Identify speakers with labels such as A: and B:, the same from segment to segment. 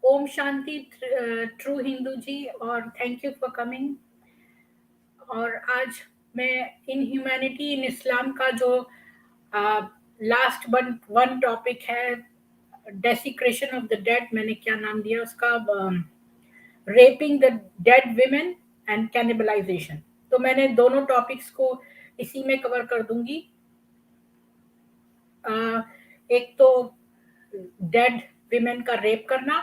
A: Om Shanti true Hindu जी, और thank you for coming. और आज मैं इन ह्यूमैनिटी इन इस्लाम का जो लास्ट वन टॉपिक है, डेसिक्रेशन ऑफ द डेड, मैंने क्या नाम दिया उसका, rapping the dead women and cannibalisation. तो मैंने दोनों टॉपिक्स को इसी में कवर कर दूंगी। एक तो डेड विमेन का रेप करना,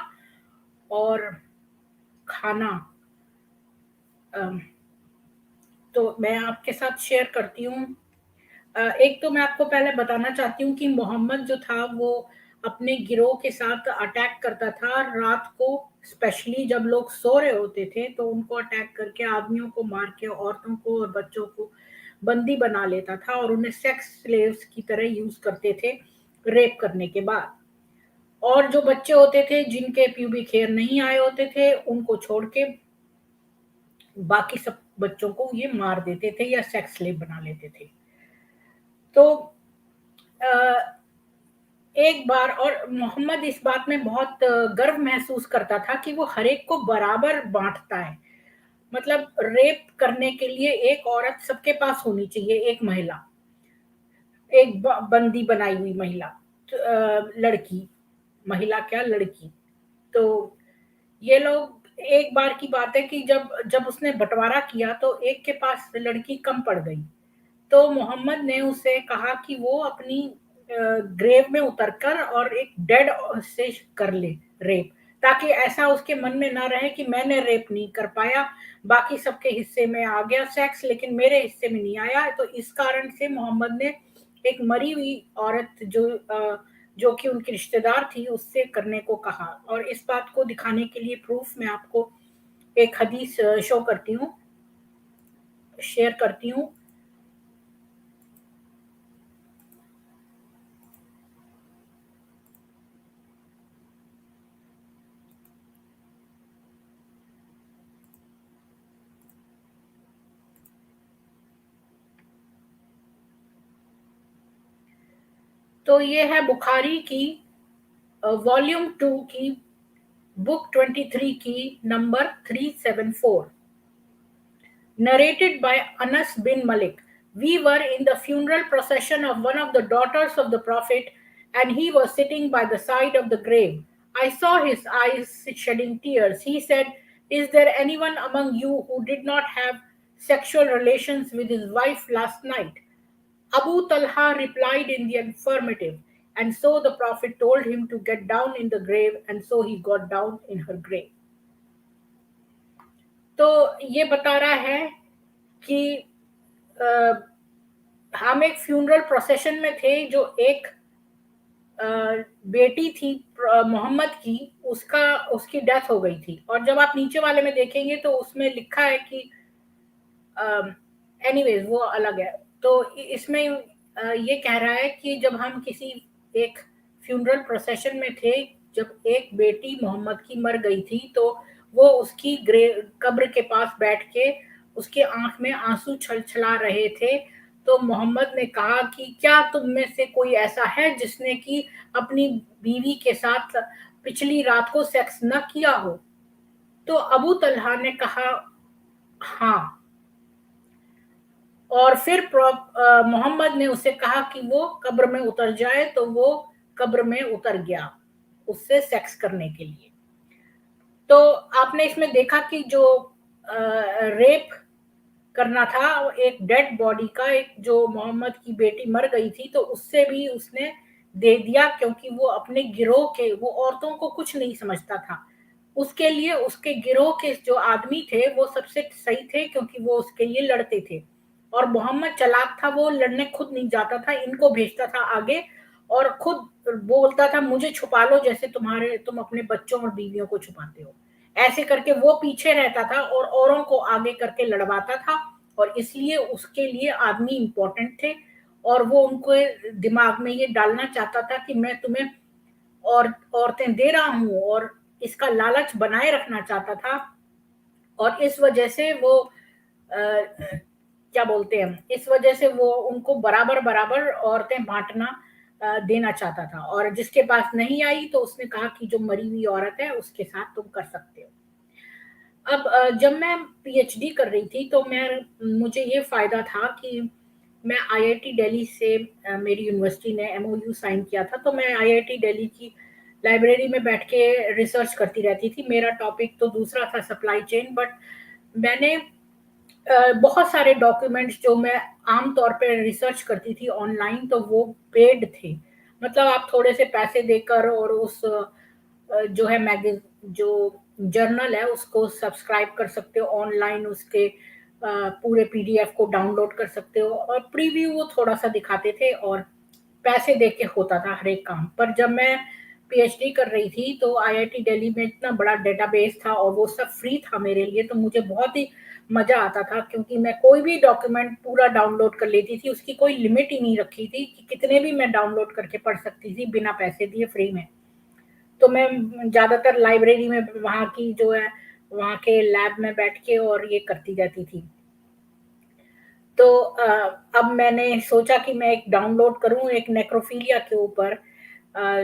A: और खाना। तो मैं आपके साथ शेयर करती हूँ। एक तो मैं आपको पहले बताना चाहती हूँ कि मोहम्मद जो था वो अपने गिरोह के साथ अटैक करता था रात को, स्पेशली जब लोग सो रहे होते थे तो उनको अटैक करके आदमियों को मार के औरतों को और बच्चों को बंदी बना लेता था और उन्हें सेक्स स्लेव्स की तरह यूज करते थे रेप करने के बाद। और जो बच्चे होते थे जिनके प्यूबिक हेयर नहीं आए होते थे उनको छोड़ के बाकी सब बच्चों को ये मार देते थे या सेक्स स्लेव बना लेते थे। तो एक बार, और मोहम्मद इस बात में बहुत गर्व महसूस करता था कि वो हर एक को बराबर बांटता है। मतलब रेप करने के लिए एक औरत सबके पास होनी चाहिए, एक महिला, एक बंदी बनाई हुई महिला, लड़की, महिला क्या, लड़की। तो ये लोग, एक बार की बात है कि जब जब उसने बंटवारा किया तो एक के पास लड़की कम पड़ गई। तो मोहम्मद ने उसे कहा कि वो अपनी ग्रेव में उतरकर और एक डेड से कर ले रेप, ताकि ऐसा उसके मन में ना रहे कि मैंने रेप नहीं कर पाया, बाकी सबके हिस्से में आ गया सेक्स लेकिन मेरे हिस्से में नहीं आया। तो इस कारण से मोहम्मद ने एक मरी हुई औरत जो कि उनकी रिश्तेदार थी उससे करने को कहा। और इस बात को दिखाने के लिए प्रूफ मैं आपको एक हदीस शो करती हूँ, शेयर करती हूँ। तो ये है बुखारी की वॉल्यूम 2 की बुक 23 की number 374, narrated by Anas bin Malik. We were in the funeral procession of one of the daughters of the Prophet, and he was sitting by the side of the grave. I saw his eyes shedding tears. He said, "Is there anyone among you who did not have sexual relations with his wife last night?" Abu Talha replied in the affirmative, and so the Prophet told him to get down in the grave, and so he got down in her grave. तो ये बता रहा है कि हम एक funeral procession में थे, जो एक बेटी थी मोहम्मद की, उसका उसकी डेथ हो गई थी। और जब आप नीचे वाले में देखेंगे तो उसमें लिखा है कि एनीवेज वो अलग है। तो इसमें ये कह रहा है कि जब हम किसी एक फ्यूनरल प्रोसेशन में थे, जब एक बेटी मोहम्मद की मर गई थी, तो वो उसकी कब्र के पास बैठ के उसके आंख में आंसू छलछला रहे थे। तो मोहम्मद ने कहा कि क्या तुम में से कोई ऐसा है जिसने कि अपनी बीवी के साथ पिछली रात को सेक्स न किया हो? तो अबू तलहा ने कहा हाँ। और फिर मोहम्मद ने उसे कहा कि वो कब्र में उतर जाए, तो वो कब्र में उतर गया उससे सेक्स करने के लिए। तो आपने इसमें देखा कि जो रेप करना था एक डेड बॉडी का, एक जो मोहम्मद की बेटी मर गई थी तो उससे भी उसने दे दिया, क्योंकि वो अपने गिरोह के, वो औरतों को कुछ नहीं समझता था। उसके लिए उसके गिरोह के जो आदमी थे वो सबसे सही थे, क्योंकि वो उसके लिए लड़ते थे। और मोहम्मद चालाक था, वो लड़ने खुद नहीं जाता था, इनको भेजता था आगे और खुद बोलता था मुझे छुपा लो, जैसे तुम अपने बच्चों और बीवियों को छुपाते हो। ऐसे करके वो पीछे रहता था और औरों को आगे करके लड़वाता था। और इसलिए उसके लिए आदमी इंपॉर्टेंट थे, और वो उनको दिमाग में ये डालना चाहता था कि मैं तुम्हें और औरतें दे रहा हूँ, और इसका लालच बनाए रखना चाहता था। और इस वजह से वो क्या बोलते हैं, इस वजह से वो उनको बराबर बराबर औरतें बांटना देना चाहता था, और जिसके पास नहीं आई तो उसने कहा कि जो मरी हुई औरत है उसके साथ तुम कर सकते हो। अब जब मैं पीएचडी कर रही थी तो मुझे ये फ़ायदा था कि मैं आईआईटी दिल्ली से, मेरी यूनिवर्सिटी ने एमओयू साइन किया था, तो मैं आईआईटी दिल्ली की लाइब्रेरी में बैठ के रिसर्च करती रहती थी। मेरा टॉपिक तो दूसरा था, सप्लाई चेन, बट मैंने बहुत सारे डॉक्यूमेंट्स जो मैं आम तौर पे रिसर्च करती थी ऑनलाइन, तो वो पेड थे। मतलब आप थोड़े से पैसे देकर और उस जो है मैगज़ जो जर्नल है उसको सब्सक्राइब कर सकते हो ऑनलाइन, उसके पूरे पीडीएफ को डाउनलोड कर सकते हो, और प्रीव्यू वो थोड़ा-सा दिखाते थे और पैसे दे के होता था हर एक काम। पर जब मैं पीएचडी कर रही थी तो आईआईटी दिल्ली में इतना बड़ा डेटाबेस था और वो सब फ्री था मेरे लिए, तो मुझे बहुत ही मज़ा आता था, क्योंकि मैं कोई भी डॉक्यूमेंट पूरा डाउनलोड कर लेती थी, उसकी कोई लिमिट ही नहीं रखी थी कि कितने भी मैं डाउनलोड करके पढ़ सकती थी बिना पैसे दिए, फ्री में। तो मैं ज़्यादातर लाइब्रेरी में वहाँ की जो है, वहाँ के लैब में बैठ के और ये करती रहती थी। तो अब मैंने सोचा कि मैं एक डाउनलोड करूँ एक नेक्रोफिलिया के ऊपर,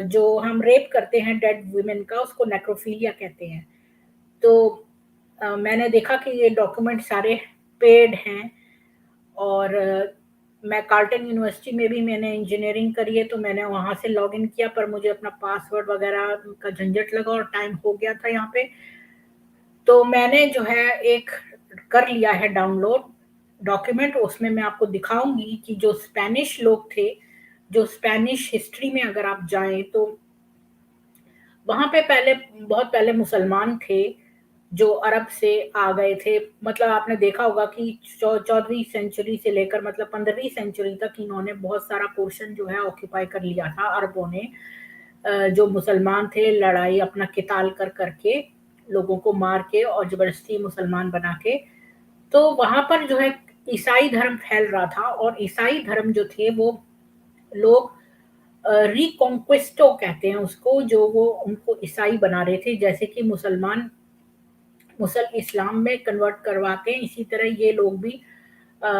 A: जो हम रेप करते हैं डेड वुमेन का, उसको नेक्रोफिलिया कहते हैं। तो मैंने देखा कि ये डॉक्यूमेंट सारे पेड हैं, और मैं कार्ल्टन यूनिवर्सिटी में भी मैंने इंजीनियरिंग करी है, तो मैंने वहाँ से लॉगिन किया, पर मुझे अपना पासवर्ड वगैरह का झंझट लगा और टाइम हो गया था यहाँ पे। तो मैंने जो है एक कर लिया है डाउनलोड डॉक्यूमेंट, उसमें मैं आपको दिखाऊँगी कि जो स्पेनिश लोग थे, जो स्पेनिश हिस्ट्री में अगर आप जाएँ तो वहाँ पे पहले, बहुत पहले मुसलमान थे, जो अरब से आ गए थे। मतलब आपने देखा होगा कि 14वीं सेंचुरी से लेकर मतलब 15वीं सेंचुरी तक इन्होंने बहुत सारा पोर्शन जो है ऑक्यूपाई कर लिया था अरबों ने। जो मुसलमान थे, लड़ाई अपना किताल कर करके, लोगों को मार के और ज़बरदस्ती मुसलमान बना के। तो वहाँ पर जो है ईसाई धर्म फैल रहा था, और ईसाई धर्म जो थे वो लोग रिकॉन्क्विस्टो कहते हैं उसको, जो वो उनको ईसाई बना रहे थे, जैसे कि मुसलमान इस्लाम में कन्वर्ट करवाते हैं, इसी तरह ये लोग भी अ,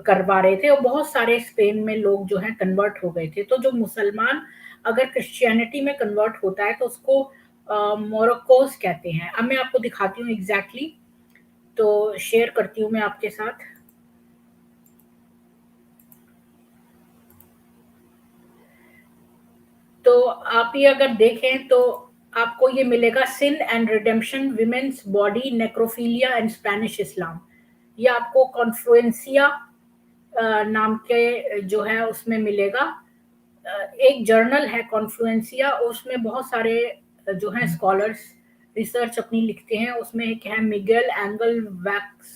A: करवा रहे थे, और बहुत सारे स्पेन में लोग जो हैं कन्वर्ट हो गए थे। तो जो मुसलमान अगर क्रिश्चियनिटी में कन्वर्ट होता है तो उसको मोरोकोस कहते हैं। अब मैं आपको दिखाती हूँ एग्जैक्टली, तो शेयर करती हूँ मैं आपके साथ। तो आप ये अगर देखें तो आपको ये मिलेगा, sin and redemption, women's body necrophilia and Spanish Islam. ये आपको कॉन्फ्लुएंसिया नाम के जो है उसमें मिलेगा। एक जर्नल है कॉन्फ्लुएंसिया, उसमें बहुत सारे जो हैं स्कॉलर्स रिसर्च अपनी लिखते हैं। उसमें एक है मिगेल एंगल वैक्स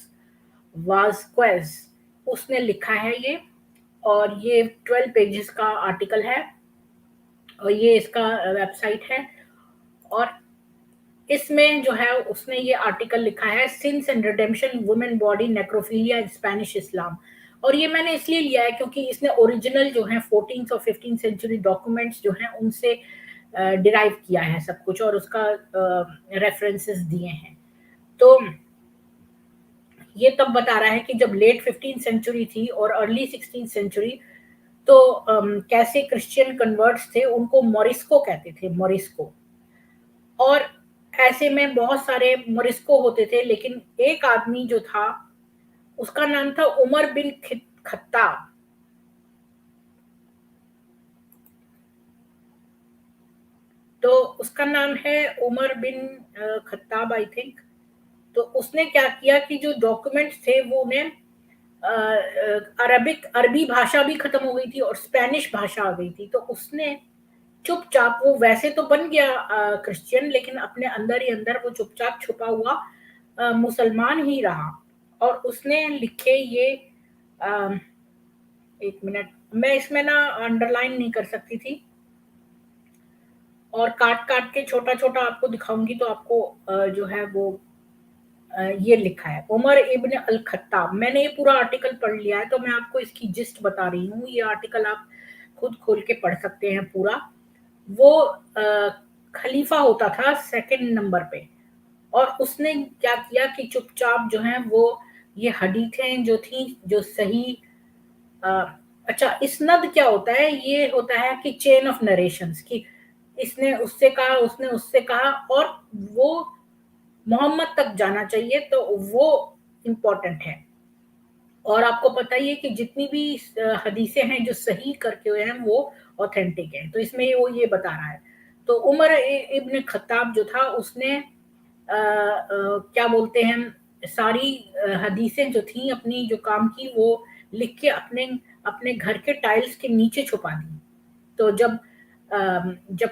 A: वास्क्वेज, उसने लिखा है ये, और ये 12 पेजेस का आर्टिकल है, और ये इसका वेबसाइट है। और इसमें जो है उसने ये आर्टिकल लिखा है, sins and redemption women body necrophilia in Spanish Islam. और ये मैंने इसलिए लिया है क्योंकि इसने ओरिजिनल जो है 14th और 15th सेंचुरी डॉक्यूमेंट्स जो हैं उनसे डिराइव किया है सब कुछ, और उसका रेफरेंसेस दिए हैं। तो ये तब बता रहा है कि जब लेट 15th सेंचुरी थी और अर्ली 16th सेंचुरी, तो कैसे क्रिश्चियन कन्वर्ट्स थे, उनको मोरिस्को कहते थे, मोरिस्को। और ऐसे में बहुत सारे मोरिस्को होते थे, लेकिन एक आदमी जो था उसका नाम था उमर बिन खत्ताब। तो उसका नाम है Umar bin Khattab I think. तो उसने क्या किया कि जो डॉक्यूमेंट्स थे वो उन्हें अरबी भाषा भी खत्म हो गई थी और स्पेनिश भाषा आ गई थी, तो उसने चुपचाप, वो वैसे तो बन गया क्रिश्चियन, लेकिन अपने अंदर ही अंदर वो चुपचाप छुपा हुआ मुसलमान ही रहा। और उसने लिखे ये अ, एक मिनट, मैं इसमें ना अंडरलाइन नहीं कर सकती थी, और काट काट के छोटा छोटा आपको दिखाऊंगी तो आपको जो है वो ये लिखा है उमर इब्न अल खत्ताब। मैंने ये पूरा आर्टिकल पढ़ लिया है, तो मैं आपको इसकी जिस्ट बता रही हूँ। ये आर्टिकल आप खुद खोल के पढ़ सकते हैं पूरा। वो खलीफा होता था सेकंड नंबर पे, और उसने क्या किया कि चुपचाप जो है वो ये हदीथें जो थी, जो सही अच्छा, इस्नद क्या होता है? ये होता है कि चेन ऑफ नरेशंस, कि इसने उससे कहा, उसने उससे कहा, और वो मोहम्मद तक जाना चाहिए, तो वो इम्पोर्टेंट है। और आपको पता ही है कि जितनी भी हदीसें हैं जो सही करके हुए हैं वो ऑथेंटिक हैं। तो इसमें वो ये बता रहा है। तो उमर इब्न खत्ताब जो था उसने क्या बोलते हैं, सारी हदीसें जो थी अपनी जो काम की वो लिख के अपने अपने घर के टाइल्स के नीचे छुपा दी। तो जब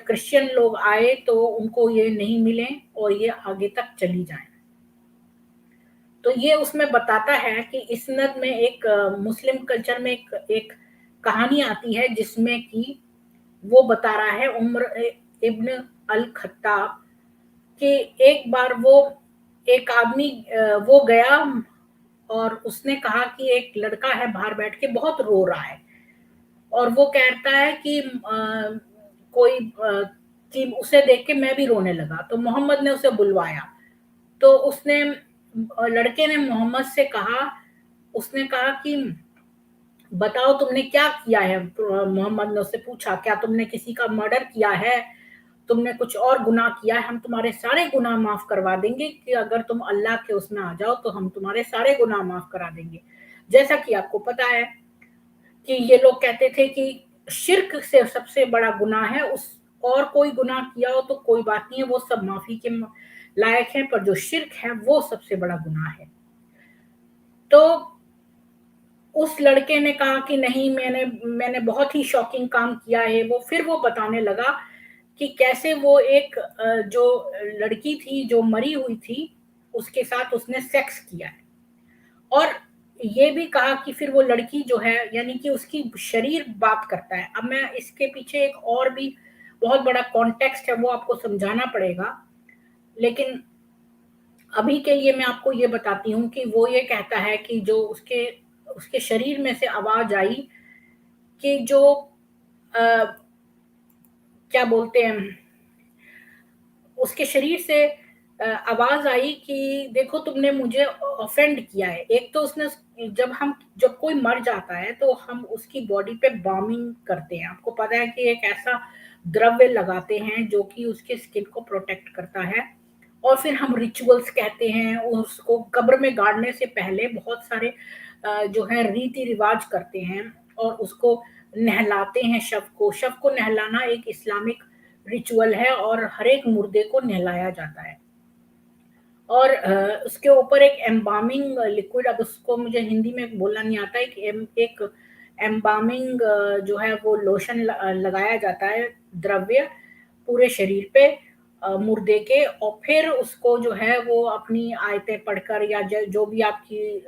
A: क्रिश्चियन लोग आए तो उनको ये नहीं मिले और ये आगे तक चली जाए। तो ये उसमें बताता है कि इस्नद में एक मुस्लिम कल्चर में एक कहानी आती है जिसमें कि वो बता रहा है उमर इब्न अल खत्ताब कि एक बार वो एक आदमी वो गया और उसने कहा कि एक लड़का है बाहर बैठ के बहुत रो रहा है, और वो कहता है कि कोई कि उसे देख के मैं भी रोने लगा, तो मोहम्मद ने उसे बुलवाया। तो उसने लड़के ने मोहम्मद से कहा, उसने कहा कि बताओ तुमने क्या किया है? मोहम्मद ने उससे पूछा, क्या तुमने किसी का मर्डर किया है? तुमने कुछ और गुनाह किया है? हम तुम्हारे सारे गुनाह माफ करवा देंगे, कि अगर तुम अल्लाह के उसमें आ जाओ तो हम तुम्हारे सारे गुनाह माफ करा देंगे। जैसा कि आपको पता है कि ये लोग कहते थे कि शिर्क से सबसे बड़ा गुनाह है, उस और कोई गुनाह किया हो तो कोई बात नहीं है, वो सब माफी के लायक है, पर जो शिर्क है वो सबसे बड़ा गुनाह है। तो उस लड़के ने कहा कि नहीं, मैंने मैंने बहुत ही शॉकिंग काम किया है। वो फिर वो बताने लगा कि कैसे वो एक जो लड़की थी जो मरी हुई थी उसके साथ उसने सेक्स किया है, और ये भी कहा कि फिर वो लड़की जो है, यानी कि उसकी शरीर बात करता है। अब मैं इसके पीछे एक और भी बहुत बड़ा कॉन्टेक्स्ट है वो आपको समझाना पड़ेगा, लेकिन अभी के लिए मैं आपको ये बताती हूँ कि वो ये कहता है कि जो उसके उसके शरीर में से आवाज आई कि जो अ, क्या बोलते हैं, उसके शरीर से आवाज आई कि देखो तुमने मुझे ऑफेंड किया है। एक तो उसने, जब कोई मर जाता है तो हम उसकी बॉडी पे बार्मिंग करते हैं। आपको पता है कि एक ऐसा द्रव्य लगाते हैं जो कि उसके स्किन को प्रोटेक्ट करता है, और फिर हम रिचुअल्स कहते हैं उसको, कब्र में गाड़ने से पहले बहुत सारे जो है रीति रिवाज करते हैं, और उसको नहलाते हैं। शव को नहलाना एक इस्लामिक रिचुअल है, और हर एक मुर्दे को नहलाया जाता है। और उसके ऊपर एक एम्बामिंग लिक्विड, अब उसको मुझे हिंदी में बोलना नहीं आता है, कि एक एम्बामिंग जो है वो लोशन लगाया जाता है, द्रव्य पूरे शरीर पे मुर्दे के, और फिर उसको जो है वो अपनी आयतें पढ़कर या जो भी आपकी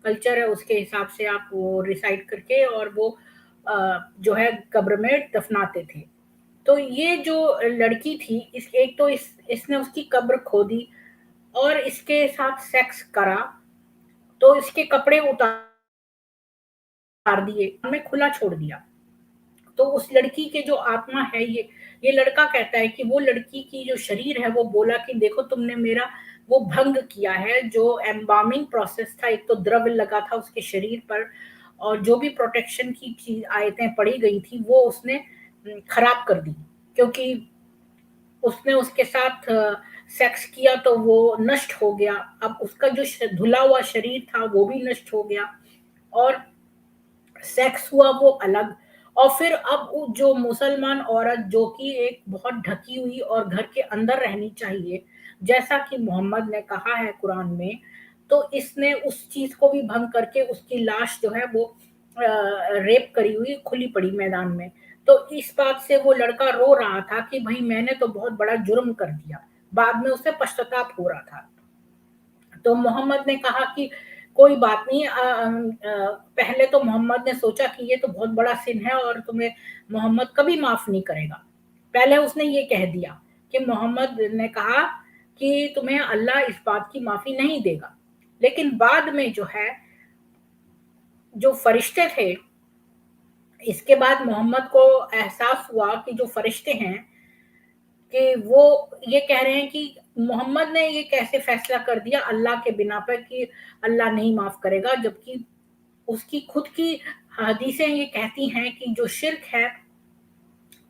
A: कल्चर है उसके हिसाब से आप वो रिसाइट करके और वो जो है कब्र में दफनाते थे। तो ये जो लड़की थी, इस एक तो इसने उसकी कब्र खोदी और इसके साथ सेक्स करा, तो इसके कपड़े उतार दिए, हमें खुला छोड़ दिया। तो उस लड़की के जो आत्मा है, ये लड़का कहता है कि वो लड़की की जो शरीर है वो बोला कि देखो तुमने मेरा वो भंग किया है, जो एम्बामिंग प्रोसेस था, एक तो द्रव्य लगा था उसके शरीर पर, और जो भी प्रोटेक्शन की चीज आयतें पड़ी गई थी वो उसने खराब कर दी, क्योंकि उसने उसके साथ सेक्स किया तो वो नष्ट हो गया। अब उसका जो धुला हुआ शरीर था वो भी नष्ट हो गया, और सेक्स हुआ वो अलग। और फिर अब जो मुसलमान औरत जो कि एक बहुत ढकी हुई और घर के अंदर रहनी चाहिए, जैसा कि मोहम्मद ने कहा है कुरान में, तो इसने उस चीज को भी भंग करके उसकी लाश जो है वो रेप करी हुई खुली पड़ी मैदान में। तो इस बात से वो लड़का रो रहा था कि भाई मैंने तो बहुत बड़ा जुर्म कर दिया, बाद में उसे पश्चाताप हो रहा था। तो मोहम्मद ने कहा कि कोई बात नहीं। पहले तो मोहम्मद ने सोचा कि ये तो बहुत बड़ा सिन है और तुम्हें मोहम्मद कभी माफ नहीं करेगा। पहले उसने ये कह दिया कि मोहम्मद ने कहा कि तुम्हें अल्लाह इस बात की माफी नहीं देगा। लेकिन बाद में जो है, जो फरिश्ते थे, इसके बाद मोहम्मद को एहसास हुआ कि जो फरिश्ते हैं कि वो ये कह रहे हैं कि मोहम्मद ने ये कैसे फैसला कर दिया अल्लाह के बिना पर कि अल्लाह नहीं माफ करेगा, जबकि उसकी खुद की हदीसें ये कहती हैं कि जो शिर्क है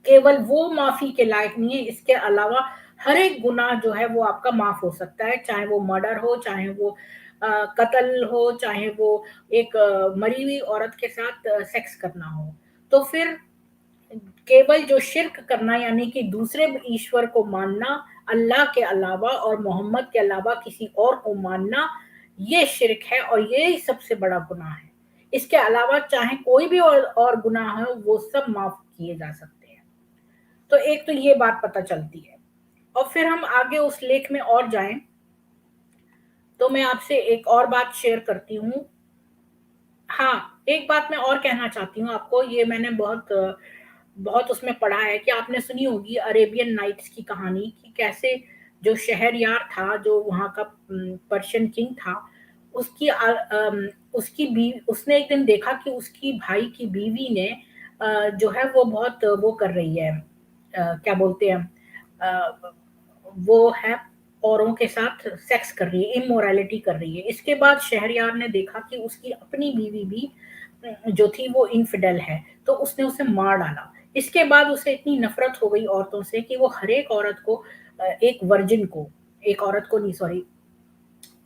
A: केवल वो माफी के लायक नहीं है, इसके अलावा हर एक गुनाह जो है वो आपका माफ हो सकता है, चाहे वो मर्डर हो, चाहे वो कत्ल हो, चाहे वो एक मरी हुई औरत के साथ सेक्स करना हो। तो फिर केवल जो शिर्क करना यानी कि दूसरे ईश्वर को मानना, अल्लाह के अलावा और मोहम्मद के अलावा किसी और को मानना, ये शिर्क है और ये सबसे बड़ा गुनाह है। इसके अलावा चाहे कोई भी और गुनाह हो, वो सब माफ किए जा सकते हैं। तो एक तो ये बात पता चलती है। और फिर हम आगे उस लेख में और जाएं, तो मैं आपसे एक और बात शेयर करती हूँ। हाँ, एक बात मैं और कहना चाहती हूँ आपको, ये मैंने बहुत उसमें पढ़ा है कि आपने सुनी होगी अरेबियन नाइट्स की कहानी, कि कैसे जो शहरयार था, जो वहाँ का पर्शियन किंग था, उसने एक दिन देखा कि उसकी भाई की बीवी ने जो है वो बहुत वो कर रही है, क्या बोलते हैं, अ, वो है औरों के साथ सेक्स कर रही है, इमोरलिटी कर रही है। इसके बाद शहरयार ने देखा कि उसकी अपनी बीवी भी जो थी वो इनफिडेल है, तो उसने उसे मार डाला। इसके बाद उसे इतनी नफरत हो गई औरतों से कि वो हर एक औरत को एक वर्जिन को, एक औरत को नहीं सॉरी,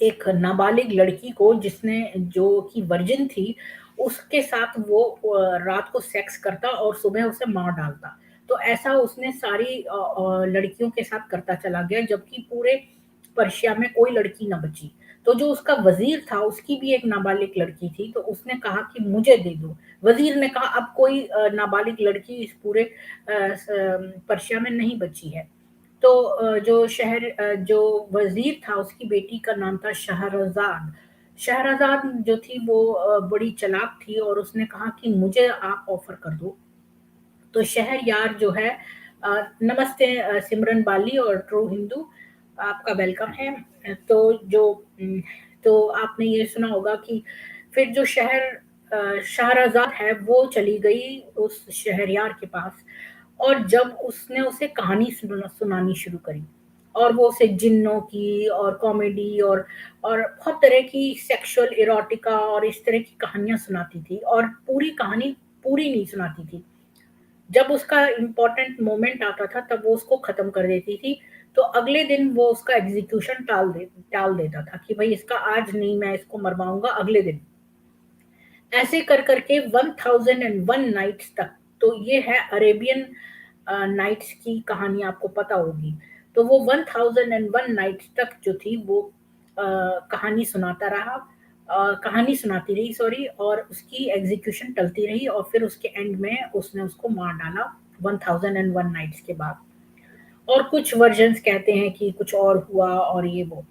A: एक नाबालिग लड़की को जिसने जो कि वर्जिन थी, उसके साथ वो रात को सेक्स करता और सुबह उसे मार डालता। तो ऐसा उसने सारी लड़कियों के साथ करता चला गया, जबकि पूरे पर्शिया में कोई लड़की ना बची। तो जो उसका वजीर था, उसकी भी एक नाबालिग लड़की थी, तो उसने कहा कि मुझे दे दो। वजीर ने कहा अब कोई नाबालिग लड़की इस पूरे पर्शिया में नहीं बची है। तो जो वजीर था, उसकी बेटी का नाम था शहरजाद। शहरजाद जो थी वो बड़ी चालाक थी और उसने कहा कि मुझे आप ऑफर कर दो। तो शहरयार जो है, नमस्ते सिमरन बाली और ट्रू हिंदू, आपका वेलकम है। तो जो तो आपने ये सुना होगा कि फिर जो शहरजाद है वो चली गई उस शहरयार के पास, और जब उसने उसे कहानी सुनानी शुरू करी, और वो उसे जिन्नों की और कॉमेडी और बहुत तरह की सेक्सुअल इरोटिका और इस तरह की कहानियां सुनाती थी, और पूरी कहानी पूरी नहीं सुनाती थी। जब उसका इम्पोर्टेंट मोमेंट आता था तब वो उसको खत्म कर देती थी। तो अगले दिन वो उसका एग्जीक्यूशन टाल देता था कि भाई इसका आज नहीं, मैं इसको मरवाऊंगा अगले दिन। ऐसे कर करके 1001 नाइट्स तक। तो ये है अरेबियन नाइट्स की कहानी, आपको पता होगी। तो वो 1001 नाइट्स तक जो थी वो कहानी सुनाता रहा, कहानी सुनाती रही सॉरी, और उसकी एग्जीक्यूशन टलती रही, और फिर उसके एंड में उसने उसको मार डाला 1001 नाइट्स के बाद। और कुछ वर्जन्स कहते हैं कि कुछ और हुआ और ये वो।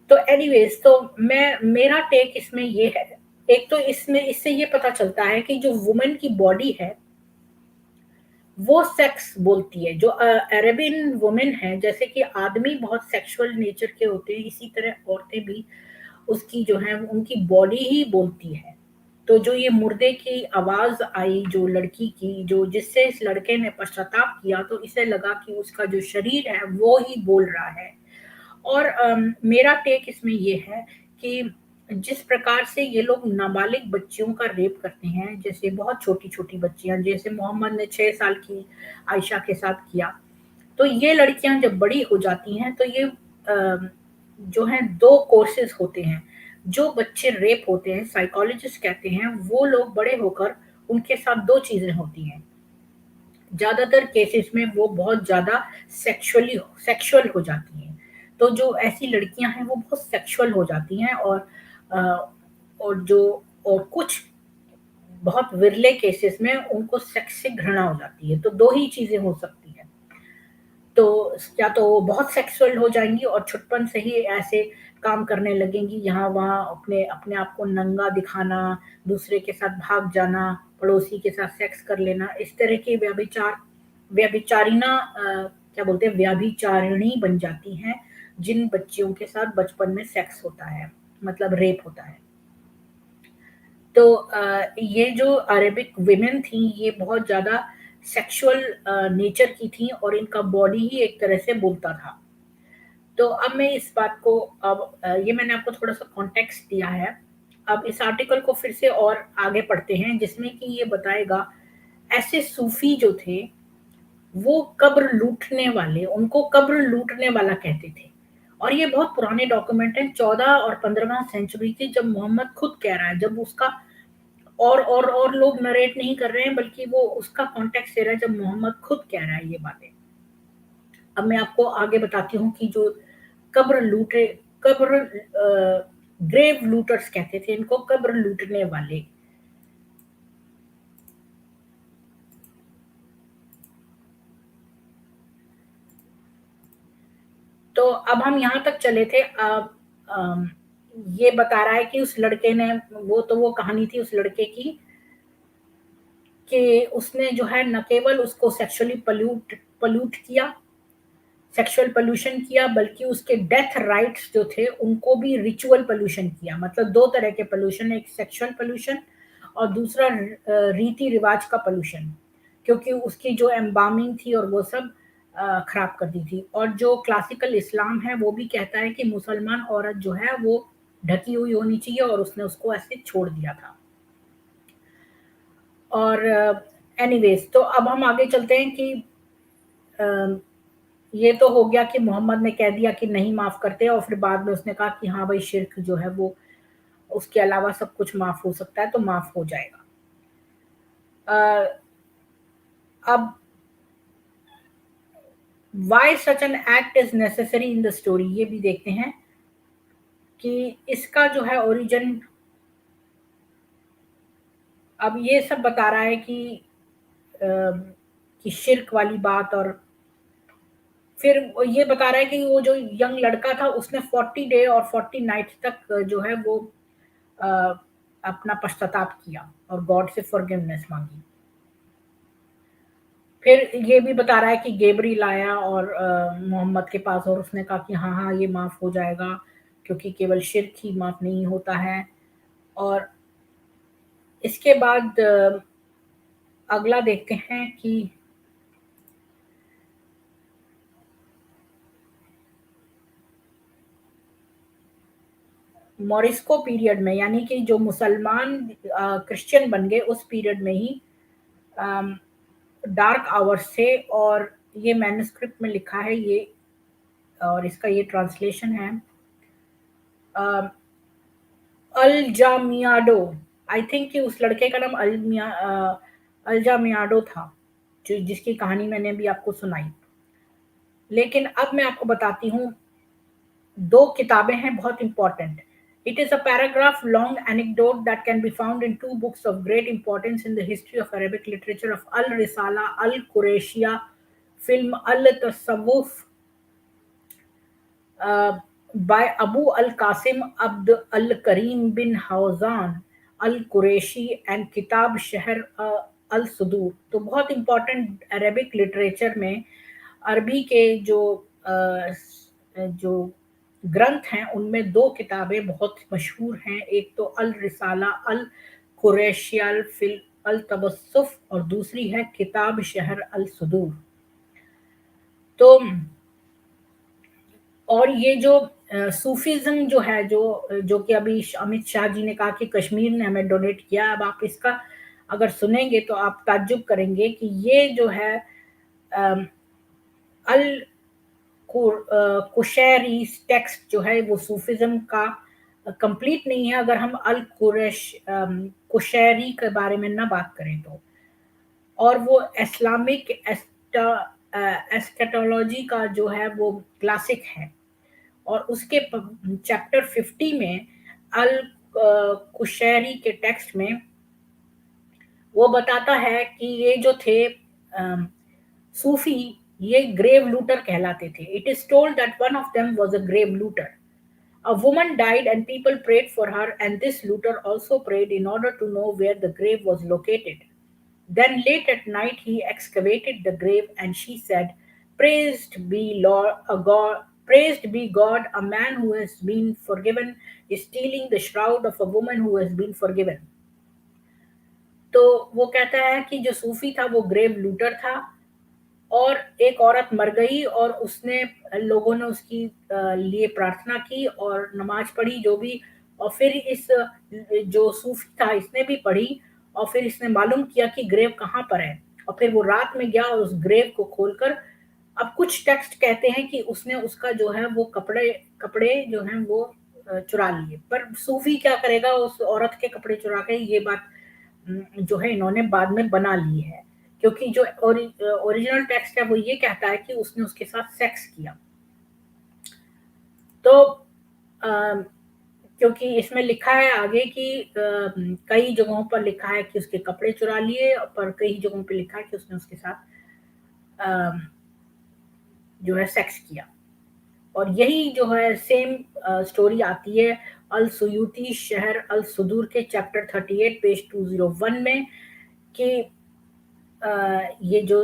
A: तो एनीवेज, तो मैं मेरा टेक इसमें ये है, एक तो इसमें इससे ये पता चलता है कि जो वुमेन की बॉडी है वो सेक्स बोलती है। जो अरेबियन वुमेन है, जैसे कि आदमी बहुत सेक्सुअल नेचर के होते हैं, इसी तरह औरतें भी उसकी जो है उनकी बॉडी ही बोलती है। तो जो ये मुर्दे की आवाज आई जो लड़की की, जो जिससे इस लड़के ने पश्चाताप किया, तो इसे लगा कि उसका जो शरीर है वो ही बोल रहा है। और मेरा टेक इसमें ये है कि जिस प्रकार से ये लोग नाबालिग बच्चियों का रेप करते हैं, जैसे बहुत छोटी-छोटी बच्चियाँ, जैसे मोहम्मद ने 6 साल की आयशा के साथ किया, तो ये लड़कियाँ जब बड़ी हो जाती हैं तो ये जो हैं 2 कोर्सेज़ होते हैं। जो बच्चे रेप होते हैं, साइकोलॉजिस्ट कहते हैं, वो लोग बड़े होकर उनके साथ 2 चीज़ें होती हैं। ज़्यादातर केसेस में वो बहुत ज़्यादा सेक्सुअल हो जाती हैं। तो जो ऐसी लड़कियाँ हैं वो बहुत सेक्सुअल हो जाती हैं, अ, और जो और कुछ बहुत विरले केसेस में उनको सेक्स से घृणा हो जाती है। तो 2 ही चीज़ें हो सकती हैं। तो या तो वो बहुत सेक्सुअल हो जाएँगी और छुटपन से ही ऐसे काम करने लगेंगी, यहाँ-वहाँ अपने अपने आप को नंगा दिखाना, दूसरे के साथ भाग जाना, पड़ोसी के साथ सेक्स कर लेना, इस तरह के व्यभिचारिणा क्या बोलते हैं, व्यभिचारिणी बन जाती हैं, जिन बच्चियों के साथ बचपन में सेक्स होता है, मतलब रेप होता है। तो ये जो अरेबिक वुमेन थी, ये बहुत ज़्यादा सेक्सुअल नेचर की थी और इनका बॉडी ही एक तरह से बोलता था। तो अब मैं इस बात को, अब ये मैंने आपको थोड़ा-सा कॉन्टेक्स्ट दिया है। अब इस आर्टिकल को फिर से और आगे पढ़ते हैं, जिसमें कि ये बताएगा ऐसे सूफी जो थे वो कब्र लूटने वाले, उनको कब्र लूटने वाला कहते थे। और ये बहुत पुराने डॉक्यूमेंट हैं, 14 और 15वां सेंचुरी के, जब मोहम्मद खुद कह रहा है, जब उसका और लोग नरेट नहीं कर रहे हैं, बल्कि वो उसका कॉन्टेक्स्ट दे रहा है, जब मोहम्मद खुद कह रहा है ये बातें। अब मैं आपको आगे बताती हूँ कि जो कब्र लूटे, कब्र ग्रेव लूटर्स कहते थे इनको, कब्र लूटने वाले। तो अब हम यहाँ तक चले थे। अब ये बता रहा है कि उस लड़के ने, वो कहानी थी उस लड़के की कि उसने जो है न केवल उसको सेक्सुअली पल्यूट किया, सेक्सुअल पोल्यूशन किया, बल्कि उसके डेथ राइट्स जो थे उनको भी रिचुअल पोल्यूशन किया। मतलब दो तरह के पोल्यूशन, एक सेक्सुअल पोल्यूशन और दूसरा रीति रिवाज का पोल्यूशन, क्योंकि उसकी जो एम्बामिंग थी और वो सब खराब कर दी थी। और जो क्लासिकल इस्लाम है वो भी कहता है कि मुसलमान औरत जो है वो ढकी हुई होनी चाहिए, और उसने उसको ऐसे छोड़ दिया था। और एनीवेज, तो अब हम आगे चलते हैं कि ये तो हो गया कि मोहम्मद ने कह दिया कि नहीं माफ करते, और फिर बाद में उसने कहा कि हाँ भाई, शिर्क जो है वो, उसके अलावा सब कुछ माफ हो सकता है, तो माफ हो जाएगा। अब why such an act is necessary in the story, ये भी देखते हैं कि इसका जो है ओरिजिन। अब ये सब बता रहा है कि शिर्क वाली बात, और फिर ये बता रहा है कि वो जो यंग लड़का था उसने 40 डे और 40 नाइट तक जो है वो अ, अपना पश्चाताप किया और गॉड से फॉरगिवनेस मांगी। फिर ये भी बता रहा है कि गेब्रियल आया और मोहम्मद के पास, और उसने कहा कि हाँ हाँ ये माफ हो जाएगा, क्योंकि केवल शिर्क ही माफ नहीं होता है। और इसके बाद अगला देखते हैं कि मोरिस्को पीरियड में, यानी कि जो मुसलमान क्रिश्चियन बन गए उस पीरियड में ही डार्क आवर्स थे। और ये मैन्युस्क्रिप्ट में लिखा है ये, और इसका ये ट्रांसलेशन है अल जामियाडो। आई थिंक कि उस लड़के का नाम अल जामियाडो था, जो जिसकी कहानी मैंने अभी आपको सुनाई। लेकिन अब मैं आपको बताती हूँ, दो किताबें हैं बहुत important. It is a paragraph long anecdote that can be found in two books of great importance in the history of Arabic literature of Al Risala, Al Qurayshiyya, film Al Tasawwuf by Abu Al Qasim Abd Al Karim bin Hawzan Al Qurayshi and Kitab Shahr Al Sudur। तो बहुत important Arabic literature में अरबी के जो ग्रंथ हैं उनमें दो किताबें बहुत मशहूर हैं। एक तो अल रिसाला अल कुरैशियल फिल अल तबस्सुफ, और दूसरी है किताब शहर अल सुदूर। तो और ये जो सूफीज्म जो है, जो कि अभी अमित शाह जी ने कहा कि कश्मीर ने हमें डोनेट किया, अब आप इसका अगर सुनेंगे तो आप ताज्जुब करेंगे कि ये जो है अम, अल कुशैरी टेक्स्ट जो है वो सूफिज्म का कंप्लीट नहीं है, अगर हम अल कुशैरी के बारे में ना बात करें तो। और वो इस्लामिक एस्केटोलॉजी का जो है वो क्लासिक है। और उसके चैप्टर 50 में अल कुशैरी के टेक्स्ट में वो बताता है कि ये जो थे सूफी, ये ग्रेव लूटर कहलाते थे। It is told that one of them was a grave looter. A woman died and people prayed for her, and this looter also prayed in order to know where the grave was located. Then late at night he excavated the grave, and she said, "Praised be Lord, a God, praised be God, a man who has been forgiven is stealing the shroud of a woman who has been forgiven." तो वो कहता है कि जो सूफी था वो grave looter था, और एक औरत मर गई और उसने, लोगों ने उसकी लिए प्रार्थना की और नमाज पढ़ी, जो भी और फिर इस जो सूफी था इसने भी पढ़ी और फिर इसने मालूम किया कि ग्रेव कहाँ पर है, और फिर वो रात में गया और उस ग्रेव को खोलकर, अब कुछ टेक्स्ट कहते हैं कि उसने उसका जो है वो कपड़े कपड़े जो हैं वो चुरा लिए, पर सूफी क्या करेगा उस औरत के कपड़े चुरा के, ये बात जो है इन्होंने बाद में बना ली है, क्योंकि जो ओरिजिनल टेक्स्ट है वो ये कहता है कि उसने उसके साथ सेक्स किया। तो अ, क्योंकि इसमें लिखा है आगे कि कई जगहों पर लिखा है कि उसके कपड़े चुरा लिए, पर कई जगहों पे लिखा है कि उसने उसके साथ अ, जो है सेक्स किया। और यही जो है सेम स्टोरी आती है अल सुयूती शहर अल सुदूर के चैप्टर 38 पेज 201 में, कि ये जो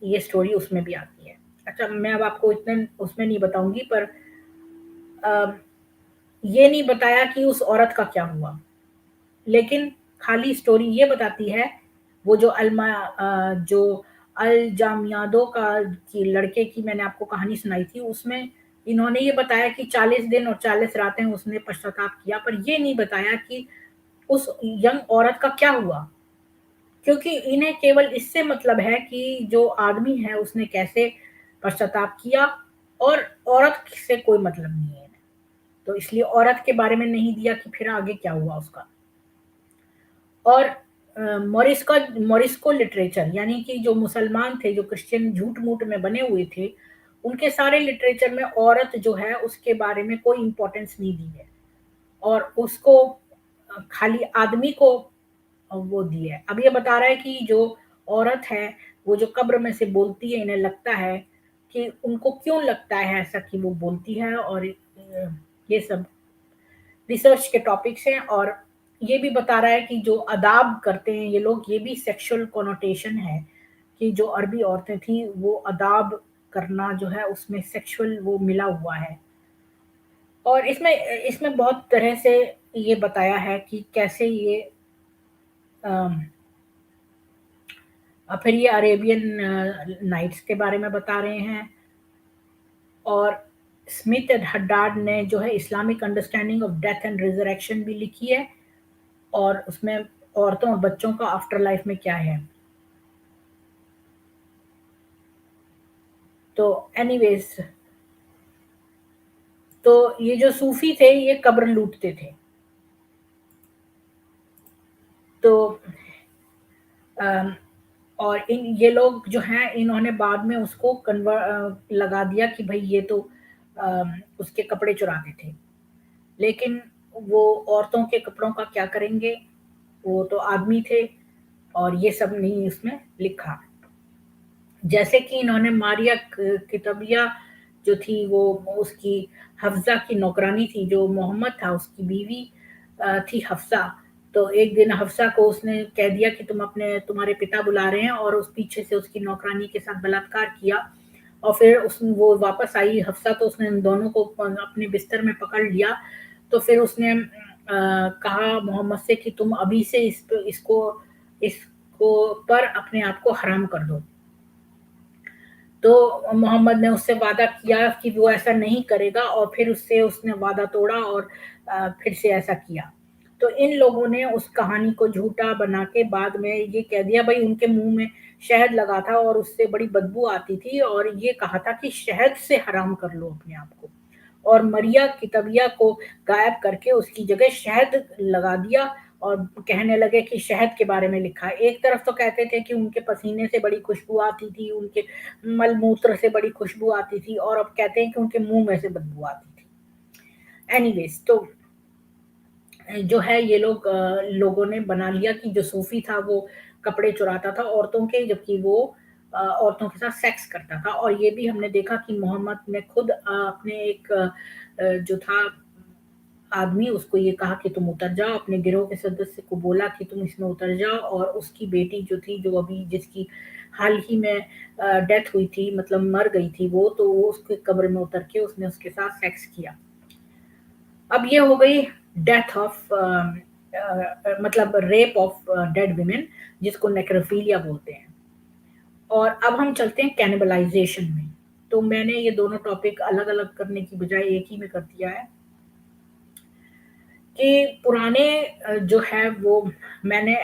A: ये स्टोरी उसमें भी आती है। अच्छा, मैं अब आपको इतने उसमें नहीं बताऊंगी, पर अ, ये नहीं बताया कि उस औरत का क्या हुआ, लेकिन खाली स्टोरी ये बताती है, वो जो जो अल जामियादो का की लड़के की मैंने आपको कहानी सुनाई थी, उसमें इन्होंने ये बताया कि 40 दिन और 40 रातें उसने पश्चाताप किया, पर ये नहीं बताया कि उस यंग औरत का क्या हुआ, क्योंकि इन्हें केवल इससे मतलब है कि जो आदमी है उसने कैसे पश्चाताप किया, और औरत से कोई मतलब नहीं है। तो इसलिए औरत के बारे में नहीं दिया कि फिर आगे क्या हुआ उसका। और मॉरिस्को लिटरेचर, यानी कि जो मुसलमान थे, जो क्रिश्चियन झूठ मूठ में बने हुए थे, उनके सारे लिटरेचर में औरत जो है उसके बारे में कोई इंपॉर्टेंस नहीं दी है, और उसको खाली आदमी को वो दी है। अब ये बता रहा है कि जो औरत है वो जो कब्र में से बोलती है, इन्हें लगता है कि उनको क्यों लगता है ऐसा कि वो बोलती है, और ये सब रिसर्च के टॉपिक्स हैं। और ये भी बता रहा है कि जो अदाब करते हैं ये लोग, ये भी सेक्सुअल कोनोटेशन है, कि जो अरबी औरतें थी वो अदाब करना जो है उसमें सेक्सुअल वो मिला हुआ है। और इसमें इसमें बहुत तरह से ये बताया है कि कैसे ये अम, फिर ये अरेबियन नाइट्स के बारे में बता रहे हैं। और स्मिथ एंड हड्डाड ने जो है Islamic understanding of death and resurrection भी लिखी है, और उसमें औरतों और बच्चों का आफ्टर लाइफ में क्या है। तो एनीवेज, तो ये जो सूफी थे ये कब्र लूटते थे। तो अम, और इन ये लोग जो हैं इन्होंने बाद में उसको लगा दिया कि भाई ये तो उसके कपड़े चुराते थे, लेकिन वो औरतों के कपड़ों का क्या करेंगे, वो तो आदमी थे, और ये सब नहीं उसमें लिखा। जैसे कि इन्होंने मारिया कितबिया जो थी वो उसकी हफ्जा की नौकरानी थी, जो मोहम्मद था उसकी बीवी थी हफ्सा। तो एक दिन हफ्सा को उसने कह दिया कि तुम्हारे पिता बुला रहे हैं, और उस पीछे से उसकी नौकरानी के साथ बलात्कार किया। और फिर वो वापस आई हफ्सा, तो उसने इन दोनों को अपने बिस्तर में पकड़ लिया। तो फिर उसने कहा मोहम्मद से कि तुम अभी से इसको पर अपने आप को हराम कर दो। तो मोहम्मद ने उससे वादा किया कि वो ऐसा नहीं करेगा, और फिर उससे उसने वादा तोड़ा और फिर से ऐसा किया। तो इन लोगों ने उस कहानी को झूठा बना के बाद में ये कह दिया, भाई उनके मुंह में शहद लगा था और उससे बड़ी बदबू आती थी, और ये कहा था कि शहद से हराम कर लो अपने आप को, और मरिया कितबिया को गायब करके उसकी जगह शहद लगा दिया, और कहने लगे कि शहद के बारे में लिखा है। एक तरफ तो कहते थे कि उनके पसीने से बड़ी खुशबू आती थी, उनके मलमूत्र से बड़ी खुशबू आती थी, और अब कहते हैं कि उनके मुंह में से बदबू आती थी। एनीवेज, तो जो है ये लोगों ने बना लिया कि जो सूफी था वो कपड़े चुराता था औरतों के, जबकि वो औरतों के साथ सेक्स करता था। और ये भी हमने देखा कि मोहम्मद ने खुद अपने एक जो था आदमी, उसको ये कहा कि तुम उतर जाओ, अपने गिरोह के सदस्य को बोला कि तुम इसमें उतर जाओ, और उसकी बेटी जो थी, जो अभी जिसकी हाल ही में डेथ हुई थी, मतलब मर गई थी वो, तो वो उसके कब्र में उतर के उसने उसके साथ सेक्स किया। अब ये हो गई डेथ ऑफ मतलब रेप ऑफ डेड विमेन, जिसको नेक्रोफिलिया बोलते हैं। और अब हम चलते हैं कैनिबलाइजेशन में। तो मैंने ये दोनों टॉपिक अलग अलग करने की बजाय एक ही में कर दिया है। कि पुराने जो है वो मैंने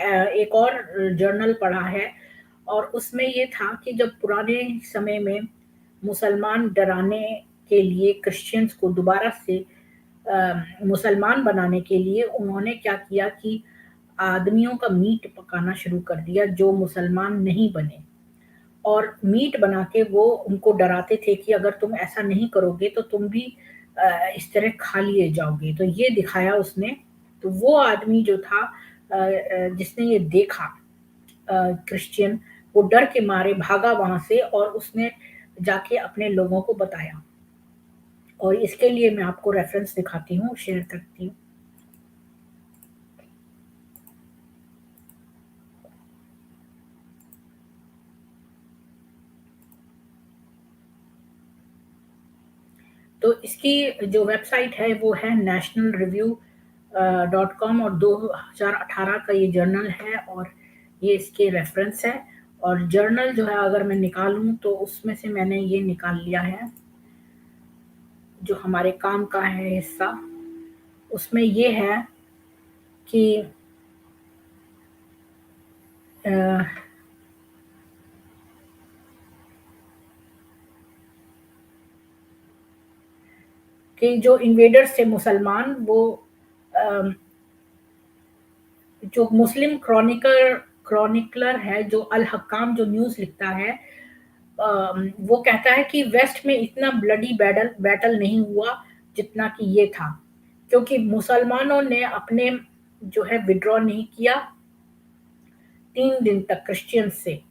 A: एक और जर्नल पढ़ा है और उसमें ये था कि जब पुराने समय में मुसलमान डराने के लिए क्रिश्चियंस को दोबारा से मुसलमान बनाने के लिए उन्होंने क्या किया कि आदमियों का मीट पकाना शुरू कर दिया जो मुसलमान नहीं बने और मीट बना के वो उनको डराते थे कि अगर तुम ऐसा नहीं करोगे तो तुम भी इस तरह खा लिए जाओगे। तो ये दिखाया उसने। तो वो आदमी जो था जिसने ये देखा क्रिश्चियन, वो डर के मारे भागा वहाँ से और उसने जाके अपने लोगों को बताया। और इसके लिए मैं आपको रेफ़रेंस दिखाती हूँ, शेयर करती हूँ। तो इसकी जो वेबसाइट है वो है नेशनल रिव्यू .com और 2018 का ये जर्नल है और ये इसके रेफरेंस है। और जर्नल जो है अगर मैं निकालूं तो उसमें से मैंने ये निकाल लिया है जो हमारे काम का है हिस्सा। उसमें ये है कि अ, कि जो इन्वेडर्स थे मुसलमान वो अ, जो मुस्लिम क्रॉनिकलर है जो अल हक्काम जो न्यूज़ लिखता है वो कहता है कि वेस्ट में इतना ब्लडी बैटल नहीं हुआ जितना कि ये था क्योंकि मुसलमानों ने अपने जो है विड्रॉ नहीं किया 3 दिन तक क्रिश्चियन से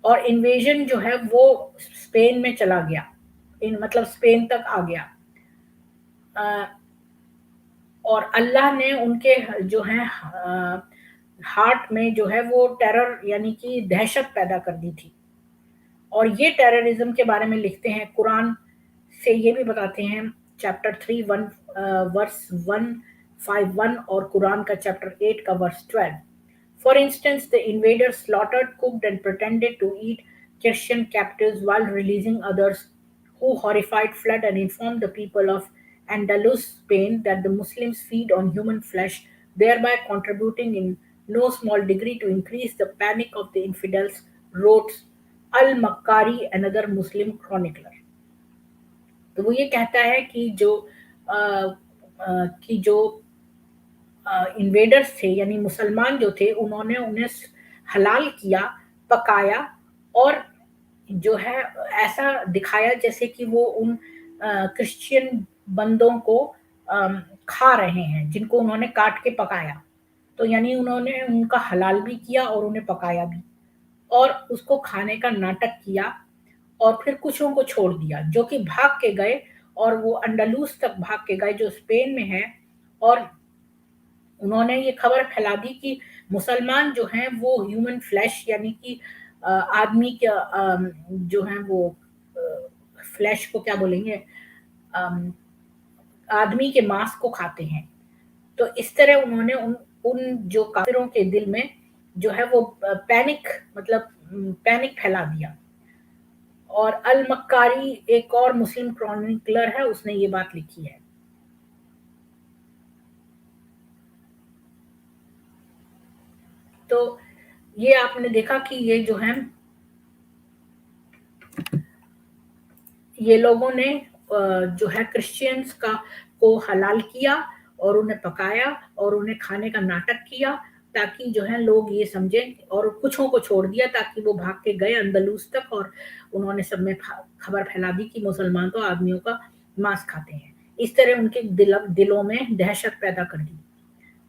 A: और इन्वेजन जो है वो स्पेन में चला गया इन मतलब स्पेन तक आ गया अ, और अल्लाह ने उनके जो है हार्ट में जो है वो टेरर यानी कि दहशत पैदा कर दी थी और ये टेररिज्म के बारे में लिखते हैं कुरान से ये भी बताते हैं चैप्टर 3 वर्स 151 और कुरान का चैप्टर 8 का verse 12। For instance, the invaders slaughtered, cooked, and pretended to eat Christian captives while releasing others who, horrified, fled and informed the people of Andalus, Spain, that the Muslims feed on human flesh, thereby contributing in no small degree to increase the panic of the infidels, wrote Al Makkari, another Muslim chronicler। तो वो ये कहता है कि जो invaders थे यानी मुसलमान जो थे उन्होंने उन्हें हलाल किया, पकाया और जो है ऐसा दिखाया जैसे कि वो उन क्रिश्चियन बंदों को खा रहे हैं जिनको उन्होंने काट के पकाया। तो यानी उन्होंने उनका हलाल भी किया और उन्हें पकाया भी और उसको खाने का नाटक किया और फिर कुछों को छोड़ दिया जो कि भाग के गए और वो अंडलूस तक भाग के गए जो स्पेन में है और उन्होंने ये खबर फैला दी कि मुसलमान जो हैं वो ह्यूमन फ्लैश यानी कि आदमी के जो हैं वो फ्लैश को क्या बोलेंगे अम, आदमी के मांस को खाते हैं। तो इस तरह उन्होंने उन उन जो काफिरों के दिल में जो है वो पैनिक मतलब पैनिक फैला दिया। और अल मक्कारी एक और मुस्लिम क्रॉनिकलर है उसने ये बात लिखी है। तो ये आपने देखा कि ये जो है ये लोगों ने जो है क्रिश्चियंस का को हलाल किया और उन्हें पकाया और उन्हें खाने का नाटक किया ताकि जो है लोग ये समझें और कुछों को छोड़ दिया ताकि वो भाग के गए अंदलूस तक और उन्होंने सब में खबर फैला दी कि मुसलमान तो आदमियों का मांस खाते हैं। इस तरह उनके दिलों में दहशत पैदा कर दी।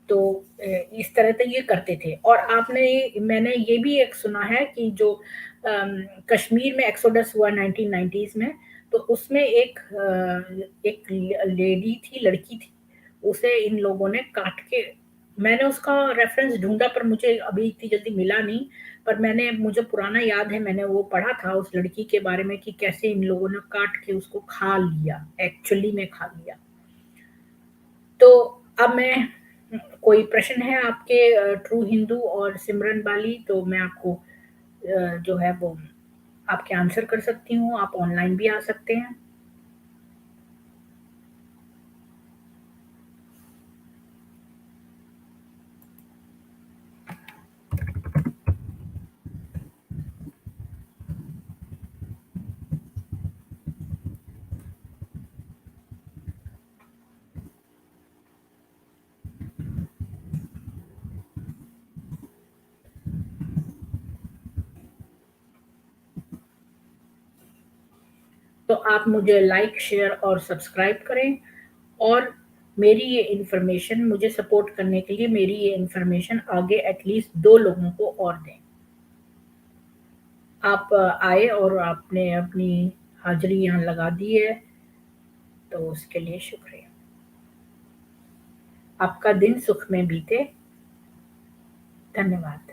A: तो इस तरह से ये करते थे और मैंने ये भी एक सुना है कि जो कश्मीर में एक्सोडस हुआ 1990s में तो उसमें एक लेडी थी लड़की थी उसे इन लोगों ने काट के मैंने उसका रेफरेंस ढूंढा पर मुझे अभी इतनी जल्दी मिला नहीं पर मैंने मुझे पुराना याद है मैंने वो पढ़ा था उस लड़की के बारे में कि कैसे इन लोगों ने काट के उसको खा लिया एक्चुअली में खा लिया। तो अब मैं कोई प्रश्न है आपके ट्रू हिंदू और सिमरन वाली तो मैं आपको जो है वो आपके आंसर कर सकती हूँ आप ऑनलाइन भी आ सकते हैं। तो आप मुझे लाइक, शेयर और सब्सक्राइब करें और मेरी ये इन्फॉर्मेशन मुझे सपोर्ट करने के लिए मेरी ये इन्फॉर्मेशन आगे एटलीस्ट 2 लोगों को और दें। आप आए और आपने अपनी हाज़िरी यहाँ लगा दी है, तो उसके लिए शुक्रिया। आपका दिन सुख में बीते। धन्यवाद।